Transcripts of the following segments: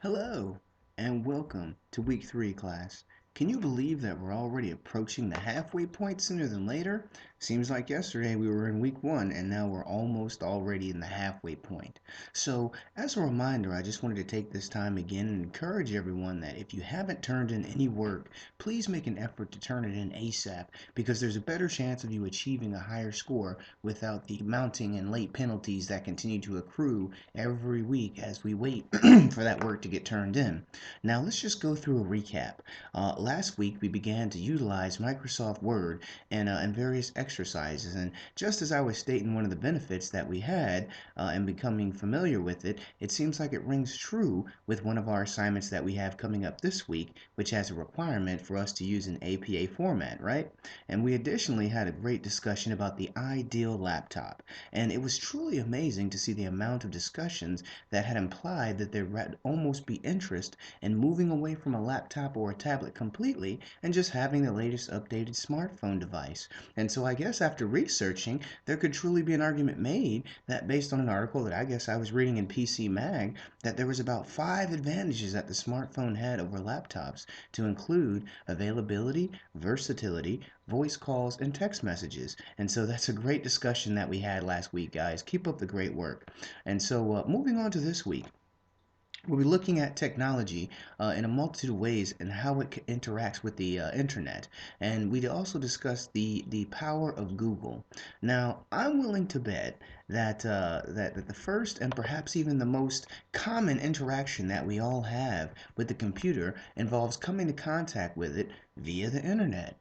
Hello, and welcome to week 3 class. Can you believe that we're already approaching the halfway point sooner than later? Seems like yesterday we were in week 1 and now we're almost already in the halfway point. So, as a reminder, I just wanted to take this time again and encourage everyone that if you haven't turned in any work, please make an effort to turn it in ASAP because there's a better chance of you achieving a higher score without the mounting and late penalties that continue to accrue every week as we wait for that work to get turned in. Now let's just go through a recap. Last week we began to utilize Microsoft Word and various exercises, and just as I was stating one of the benefits that we had and becoming familiar with it, it seems like it rings true with one of our assignments that we have coming up this week, which has a requirement for us to use an APA format, right? And we additionally had a great discussion about the ideal laptop, and it was truly amazing to see the amount of discussions that had implied that there would almost be interest in moving away from a laptop or a tablet completely and just having the latest updated smartphone device. And so I guess after researching, there could truly be an argument made that based on an article that I guess I was reading in PC Mag, that there was about 5 advantages that the smartphone had over laptops to include availability, versatility, voice calls, and text messages. And so that's a great discussion that we had last week, guys. Keep up the great work. And so, moving on to this week, we'll be looking at technology in a multitude of ways and how it interacts with the internet. And we also discuss the power of Google. Now, I'm willing to bet that the first and perhaps even the most common interaction that we all have with the computer involves coming to contact with it via the internet.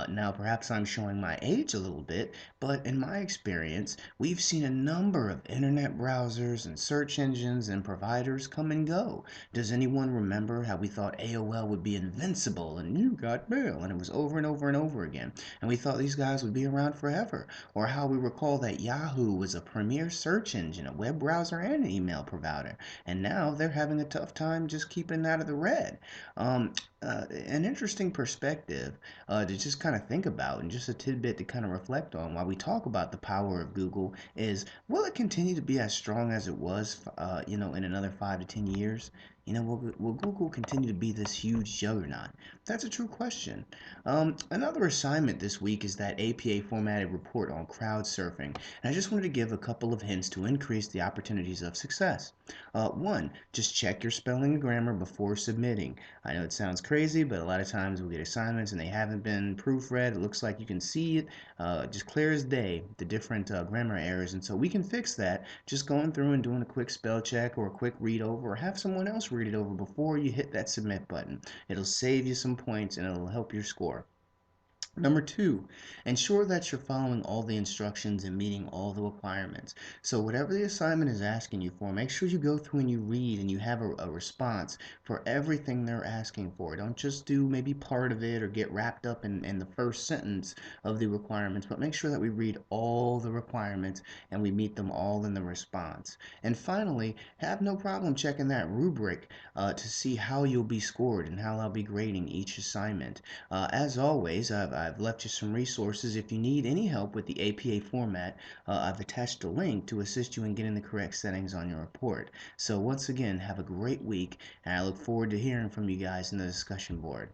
Now, perhaps I'm showing my age a little bit, but in my experience, we've seen a number of internet browsers and search engines and providers come and go. Does anyone remember how we thought AOL would be invincible and you got mail and it was over and over and over again? And we thought these guys would be around forever. Or how we recall that Yahoo was a premier search engine, a web browser, and an email provider. And now they're having a tough time just keeping out of the red. An interesting perspective to just kind of think about and just a tidbit to kind of reflect on while we talk about the power of Google is will it continue to be as strong as it was, in another 5 to 10 years? Will Google continue to be this huge juggernaut? That's a true question. Another assignment this week is that APA formatted report on crowd surfing. And I just wanted to give a couple of hints to increase the opportunities of success. One, just check your spelling and grammar before submitting. I know it sounds crazy, but a lot of times we get assignments and they haven't been proofread. It looks like you can see it just clear as day, the different grammar errors. And so we can fix that just going through and doing a quick spell check or a quick read over or have someone else read it over before you hit that submit button. It'll save you some points and it'll help your score. Number two, ensure that you're following all the instructions and meeting all the requirements. So whatever the assignment is asking you for, make sure you go through and you read and you have a response for everything they're asking for. Don't just do maybe part of it or get wrapped up in the first sentence of the requirements, but make sure that we read all the requirements and we meet them all in the response. And finally, have no problem checking that rubric to see how you'll be scored and how I'll be grading each assignment. As always, I've left you some resources. If you need any help with the APA format, I've attached a link to assist you in getting the correct settings on your report. So once again, have a great week, and I look forward to hearing from you guys in the discussion board.